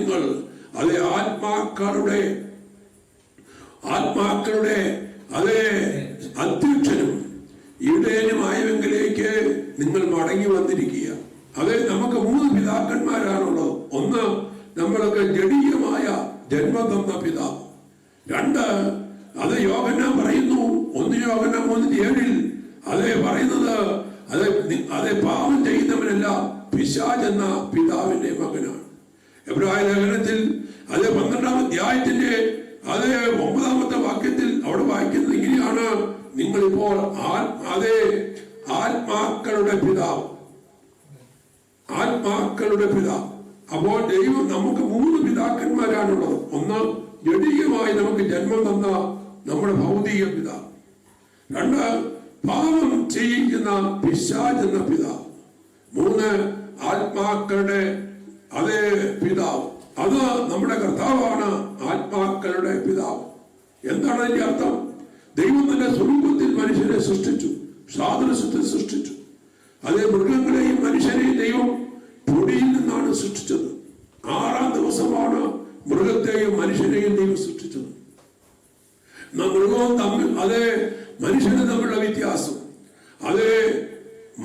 നിങ്ങൾ അതേ ആത്മാക്കളുടെ അതേ അധ്യക്ഷനും ഇടയനുമായവെങ്കിലേക്ക് നിങ്ങൾ മടങ്ങി വന്നിരിക്കുക. അതെ, നമുക്ക് 3 പിതാക്കന്മാരാണുള്ളത്. ഒന്ന്, നമ്മൾക്ക് ജഡീയമായ ജന്മം തന്ന പിതാവ്. 2, അത് യോഹന്നാൻ പറയുന്നു, 1 യോഹന്നാൻ 3:7 അതേ പറയുന്നത് അതെ പാപം ചെയ്യുന്നവനല്ല പിശാച് എന്ന പിതാവിന്റെ മകനാണ്. എബ്രായ ലേഖനത്തിൽ അത് 12-ാം അധ്യായത്തിന്റെ അതേ 9-ാമത്തെ വാക്യത്തിൽ അവിടെ വായിക്കുന്നത് ഇങ്ങനെയാണ്, നിങ്ങളിപ്പോൾ അതേ ആത്മാക്കളുടെ പിതാവ്. അപ്പോൾ ദൈവം നമുക്ക് 3 പിതാക്കന്മാരാണുള്ളത്. ഒന്ന്, ജഡീയമായി നമുക്ക് ജന്മം തന്ന നമ്മുടെ ഭൗതിക പിതാവ്. 2, പാപം ചെയ്യിക്കുന്ന പിശാച് എന്ന പിതാവ്. 3, ആത്മാക്കളുടെ അതേ പിതാവ്. അത് നമ്മുടെ കർത്താവാണ് ആത്മാക്കളുടെ പിതാവ്. എന്താണ് അതിന്റെ അർത്ഥം? ദൈവം തന്റെ സ്വരൂപത്തിൽ മനുഷ്യനെ സൃഷ്ടിച്ചു, സാദൃശ്യത്തിൽ സൃഷ്ടിച്ചു. അതേ മൃഗങ്ങളെയും മനുഷ്യരെയും ദൈവം പൊടിയിൽ നിന്നാണ് സൃഷ്ടിച്ചത്. 6-ാം ദിവസമാണ് മൃഗത്തെയും മനുഷ്യനെയും ദൈവം സൃഷ്ടിച്ചത്. മൃഗവും തമ്മിൽ അതേ മനുഷ്യനും തമ്മിലുള്ള വ്യത്യാസം, അതേ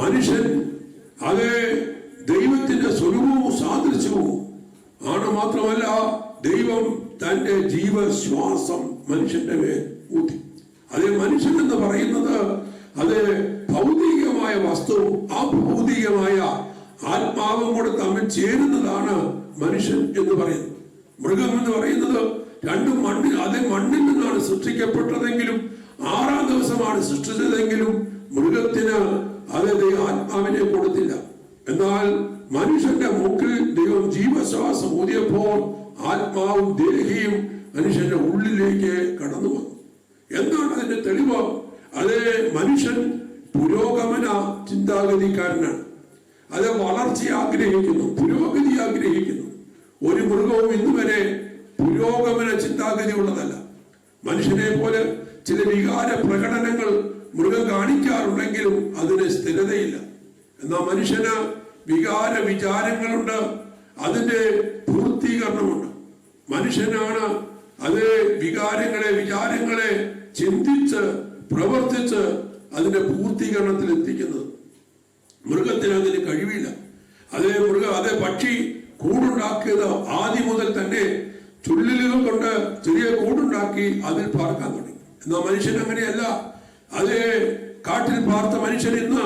മനുഷ്യൻ അതേ ദൈവത്തിന്റെ സ്വരൂപവും സാദൃശ്യവും ആണ്. മാത്രമല്ല ദൈവം തന്റെ ജീവശ്വാസം മനുഷ്യന്റെ മേൽ ഊതി. അതേ മനുഷ്യൻ എന്ന് പറയുന്നത് അത് ഭൗതികമായ വസ്തുവും അഭൗതികമായ ആത്മാവും കൂടെ തമ്മിൽ ചേരുന്നതാണ് മനുഷ്യൻ എന്ന് പറയുന്നത്. മൃഗം എന്ന് പറയുന്നത് രണ്ടും മണ്ണിൽ നിന്നാണ് സൃഷ്ടിക്കപ്പെട്ടതെങ്കിലും 6-ാം ദിവസമാണ് സൃഷ്ടിച്ചതെങ്കിലും മൃഗത്തിന് അതേ ആത്മാവിനെ കൊടുത്തില്ല. എന്നാൽ മനുഷ്യന്റെ മൂക്കിൽ ദൈവം ജീവശ്വാസം ഊതിയപ്പോൾ ആത്മാവും ദേഹിയും മനുഷ്യന്റെ ഉള്ളിലേക്ക് കടന്നു വന്നു. എന്താണ് അതിന്റെ തെളിവ്? അതേ മനുഷ്യൻ പുരോഗമന ചിന്താഗതിക്കാരനാണ്. അത് വളർച്ച ആഗ്രഹിക്കുന്നു, പുരോഗതി ആഗ്രഹിക്കുന്നു. ഒരു മൃഗവും ഇന്നുവരെ പുരോഗമന ചിന്താഗതി ഉള്ളതല്ല. മനുഷ്യനെ പോലെ ചില വികാര പ്രകടനങ്ങൾ മൃഗം കാണിക്കാറുണ്ടെങ്കിലും അതിന് സ്ഥിരതയില്ല. എന്നാൽ മനുഷ്യന് വിചാരങ്ങളുണ്ട്, അതിന്റെ പൂർത്തീകരണമുണ്ട്. മനുഷ്യനാണ് അതേ വിചാരങ്ങളെ ചിന്തിച്ച് പ്രവർത്തിച്ച് അതിന്റെ പൂർത്തീകരണത്തിൽ എത്തിക്കുന്നത്. മൃഗത്തിന് അതിന് കഴിവില്ല. അതേ പക്ഷി കൂടുണ്ടാക്കിയത് ആദ്യം മുതൽ തന്നെ ചുള്ളിലുകൾ കൊണ്ട് ചെറിയ കൂടുണ്ടാക്കി അതിൽ പാർക്കാൻ തുടങ്ങി. എന്നാൽ മനുഷ്യൻ അങ്ങനെയല്ല. അതേ കാട്ടിൽ പാർത്ത മനുഷ്യൻ ഇന്ന്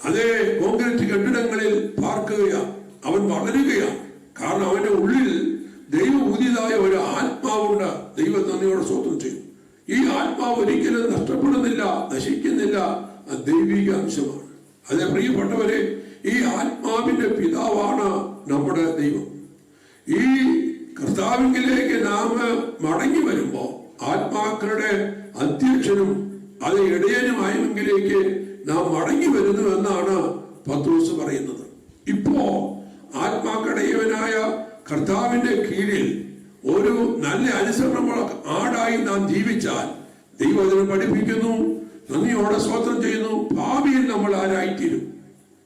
അതേ കോൺക്രീറ്റ് കെട്ടിടങ്ങളിൽ പാർക്കുകയാണ്. അവൻ വളരുകയാണ്. കാരണം അവന്റെ ഉള്ളിൽ ദൈവം ഊതിയതായ ഒരു ആത്മാവുണ്ട്. ദൈവം നന്ദിയോടെ സ്തോത്രം ചെയ്യും. ഈ ആത്മാവ് ഒരിക്കലും നഷ്ടപ്പെടുന്നില്ല, നശിക്കുന്നില്ല. അത് ദൈവിക അംശമാണ്. അതേ പ്രിയപ്പെട്ടവരെ, ഈ ആത്മാവിന്റെ പിതാവാണ് നമ്മുടെ ദൈവം. ഈ കർത്താവിലേക്ക് നാം മടങ്ങി വരുമ്പോ ആത്മാക്കളുടെ അധ്യക്ഷനും അത് ഇടയനുമായെങ്കിലേക്ക് നാം മടങ്ങി വരുന്നു എന്നാണ് പത്രോസ് പറയുന്നത്. ഇപ്പോ ആത്മാക്കടയവനായ കർത്താവിന്റെ കീഴിൽ ഒരു നല്ല അനുസരണമുള്ള ആടായി നാം ജീവിച്ചാൽ ദൈവം അതിനെ പഠിപ്പിക്കുന്നു. നന്ദിയോടെ സ്തോത്രം ചെയ്യുന്നു. ഭാവിയിൽ നമ്മൾ ആരായിത്തീരും.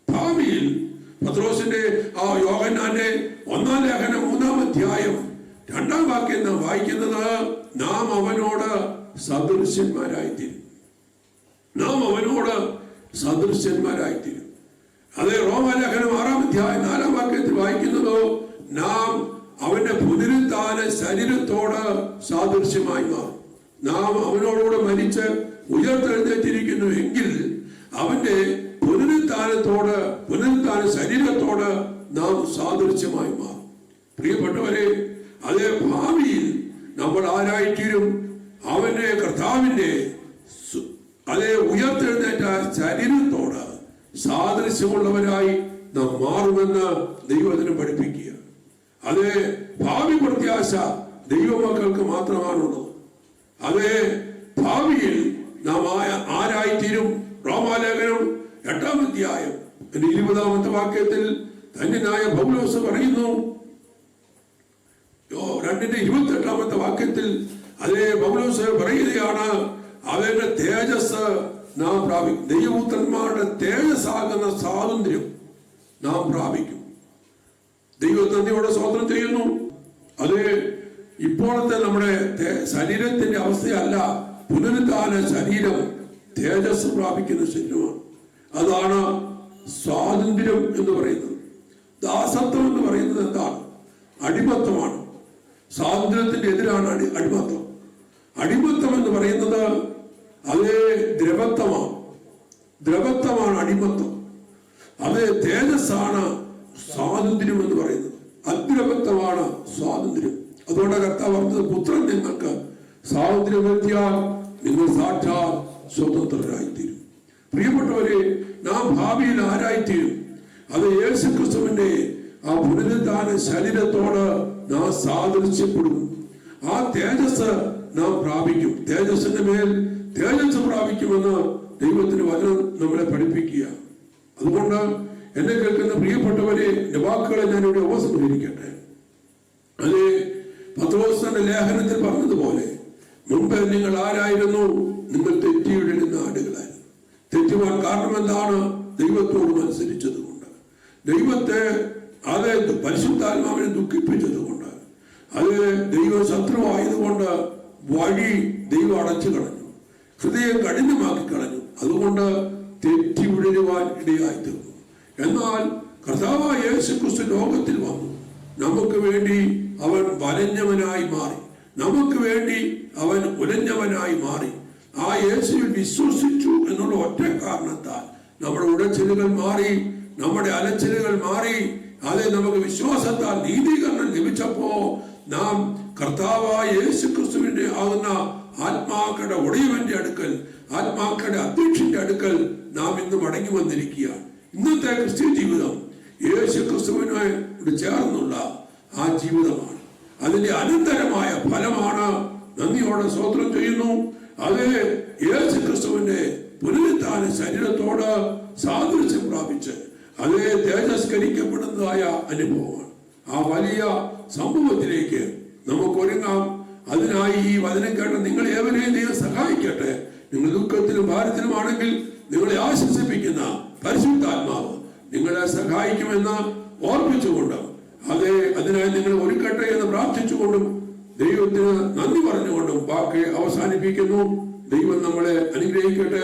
ഭാവിയിൽ പത്രോസിന്റെ യോഹന്നാന്റെ 1-ാം ലേഖനം 3-ാം അധ്യായം 2-ാം വാക്യം നാം വായിക്കുന്നത്, നാം അവനോട് സദൃശ്യന്മാരായിത്തീരും. അതേ റോമാലേഖനം 6-ാം അധ്യായം 4-ാം വാക്യത്തിൽ വായിക്കുന്നതോ, നാം അവന്റെ പുനരുത്ഥാന ശരീരത്തോട് സാദൃശ്യമായി മാറും. നാം അവനോടുകൂടെ മരിച്ച് ഉയർത്തെഴുന്നേറ്റിരിക്കുന്നു എങ്കിൽ അവന്റെ പുനരുത്ഥാന ശരീരത്തോട് നാം സാദൃശ്യമായി മാറും. പ്രിയപ്പെട്ടവരെ, അതേ ഭാവിയിൽ നമ്മൾ ആരായിത്തീരും? അവന്റെ കർത്താവിന്റെ അതേ ഉയർത്തെഴുന്നേറ്റ ശരീരത്തോട് സാദൃശ്യമുള്ളവരായി നാം മാറുമെന്ന് ദൈവത്തിനെ പഠിപ്പിക്കുക. അതേ ഭാവി പ്രത്യാശ ദൈവമക്കൾക്ക് മാത്രമാണുള്ളത്. അതേ ഭാവിയിൽ നാം ആരായിത്തീരും? റോമാലേഖനം 8-ാം അധ്യായം 20-ാമത്തെ വാക്യത്തിൽ ധന്യനായ പൗലോസ് പറയുന്നു, 2-ന്റെ-28-ാമത്തെ വാക്യത്തിൽ അതേ പൗലോസ് പറയുകയാണ്, അവരുടെ തേജസ് നാം പ്രാപിക്കും. ദൈവപുത്രന്മാരുടെ തേജസ്സാകുന്ന സ്വാതന്ത്ര്യം നാം പ്രാപിക്കും. ദൈവം നന്ദിയോടെ സ്തോത്രം ചെയ്യുന്നു. അത് ഇപ്പോഴത്തെ നമ്മുടെ ശരീരത്തിന്റെ അവസ്ഥയല്ല. പുനരുദ്ധാന ശരീരം തേജസ് പ്രാപിക്കുന്ന ശരീരമാണ്. അതാണ് സ്വാതന്ത്ര്യം എന്ന് പറയുന്നത്. ദാസത്വം എന്ന് പറയുന്നത് എന്താണ്? അടിമത്തമാണ്. സ്വാതന്ത്ര്യത്തിന്റെ എതിരാണ് അടിമത്തം. അടിമത്തം എന്ന് പറയുന്നത് അത് ദ്രവത്വമാണ് അടിമത്തം. അത് തേജസ്സാണ് സ്വാതന്ത്ര്യം എന്ന് പറയുന്നത്. അദ്രവത്വമാണ് സ്വാതന്ത്ര്യം. അതുകൊണ്ട് കർത്താവ് പറഞ്ഞത്, പുത്രൻ നിങ്ങൾക്ക് സ്വാതന്ത്ര്യം വരുത്തിയാൽ നിങ്ങൾ സാക്ഷാൽ സ്വതന്ത്രരായിത്തീരും. പ്രിയപ്പെട്ടവരെ, നാം ഭാവിയിൽ ആരായിത്തീരും? അത് യേശുക്രിസ്തുവിന്റെ ആ പുനരുദ്ധാന ശരീരത്തോട് നാം സാദൃശ്യപ്പെടും. ആ തേജസ് നാം പ്രാപിക്കും. തേജസ്സിന്റെ മേൽ തേജസ് പ്രാപിക്കുമെന്ന് ദൈവത്തിന്റെ വചനം നമ്മളെ പഠിപ്പിക്കുക. അതുകൊണ്ട് എന്നെ കേൾക്കുന്ന പ്രിയപ്പെട്ടവരെ, എന്റെ വാക്കുകളെ ഞാനിവിടെ ഉപസംഹരിക്കട്ടെ. അത് പത്രോസിന്റെ ലേഖനത്തിൽ പറഞ്ഞതുപോലെ, മുമ്പ് നിങ്ങൾ ആരായിരുന്നു? നിങ്ങൾ തെറ്റിയുടെ ആടുകളായിരുന്നു. തെറ്റുവാൻ കാരണം എന്താണ്? ദൈവത്തോട് മത്സരിച്ചത് കൊണ്ട്, ദൈവത്തെ പരിശുദ്ധാത്മാവിനെ ദുഃഖിപ്പിച്ചത് കൊണ്ട്, അത് ദൈവ ശത്രുവായതുകൊണ്ട് വഴി ദൈവം അടച്ചു കളഞ്ഞു, ഹൃദയം കഠിനമാക്കി കളഞ്ഞു. അതുകൊണ്ട് തെറ്റി വിടരുവാൻ ഇടയായി തീർന്നു. എന്നാൽ കർത്താവായ യേശുക്രിസ്തു ലോകത്തിൽ വന്നു. നമുക്ക് വേണ്ടി അവൻ വലഞ്ഞവനായി മാറി. നമുക്ക് വേണ്ടി അവൻ ഉലഞ്ഞവനായി മാറി. ആ യേശുവിൽ വിശ്വസിച്ചു എന്നുള്ള ഒറ്റ കാരണത്താൽ നമ്മുടെ ഉടച്ചിലുകൾ മാറി, നമ്മുടെ അലച്ചിലുകൾ മാറി. അത് നമുക്ക് വിശ്വാസത്താൽ നീതീകരണം ലഭിച്ചപ്പോ നാം കർത്താവായ യേശുക്രിസ്തുവിന്റെ ആകുന്ന ആത്മാക്കളുടെ ഉടയവന്റെ അടുക്കൽ, ആത്മാക്കളുടെ അധ്യക്ഷന്റെ അടുക്കൽ നാം ഇന്ന് മടങ്ങി വന്നിരിക്കുകയാണ്. ഇന്നത്തെ ക്രിസ്ത്യ ജീവിതം യേശുക്രിസ്തുവിനോട് ചേർന്നുള്ള ആ ജീവിതമാണ്. അതിന്റെ അനന്തരമായ ഫലമാണ്. നന്ദിയോടെ സ്തോത്രം ചെയ്യുന്നു. അത് യേശുക്രിസ്തുവിന്റെ പുനരുദ്ധാന ശരീരത്തോട് സാദൃശ്യം പ്രാപിച്ച് അത് തേജസ്കരിക്കപ്പെടുന്നതായ അനുഭവമാണ്. ആ വലിയ സംഭവത്തിലേക്ക് നമുക്ക് ഒരുങ്ങാം. അതിനായി ഈ വചനം കേട്ട നിങ്ങൾ ഏവരെയും ദൈവം സഹായിക്കട്ടെ. നിങ്ങൾ ദുഃഖത്തിലും ഭാരത്തിലുമാണെങ്കിൽ നിങ്ങളെ ആശ്വസിപ്പിക്കുന്ന പരിശുദ്ധാത്മാവ് നിങ്ങളെ സഹായിക്കുമെന്ന് ഓർപ്പിച്ചുകൊണ്ട് അതിനായി നിങ്ങൾ ഒരുക്കട്ടെ എന്ന് പ്രാർത്ഥിച്ചുകൊണ്ടും ദൈവത്തിന് നന്ദി പറഞ്ഞുകൊണ്ടും വാക്ക് അവസാനിപ്പിക്കുന്നു. ദൈവം നമ്മളെ അനുഗ്രഹിക്കട്ടെ.